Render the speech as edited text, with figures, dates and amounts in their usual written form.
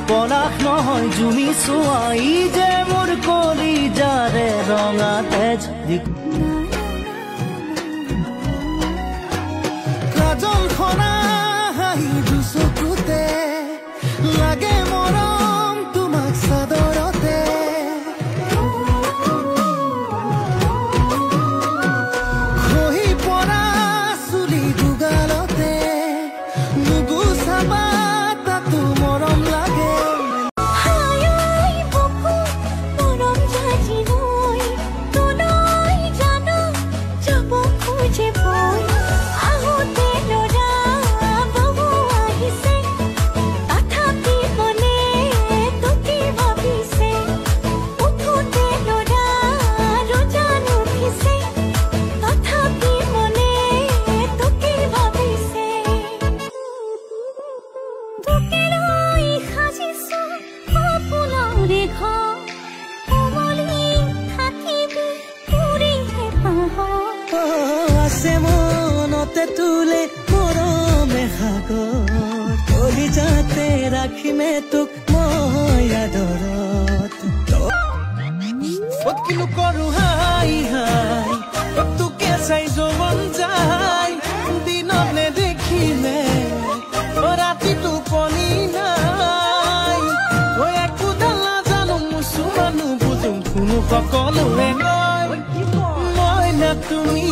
পলাশ নহয় জুমি চোৱাই যে মোৰ কলিজাৰে ৰঙা তেজ কাজল খনা হাঁহি দুচকুতে লাগে মৰম তোমাক চাদৰতে খহি পৰা চুলি দুগালতে নুগুচাবা তাতো মৰম লাগে তুলে মৰমে সাগৰ কলিজাতে ৰাখিমে তোক মই আদৰত কিনো কৰো হাই হাই তোকে চাই যৌৱন যায় দিনত নেদেখিলে ৰাতি টোপনি নাই একোডাল নাজানো মুছুমানো বুজো কোনো সকলোৱে কয় মই না তুমি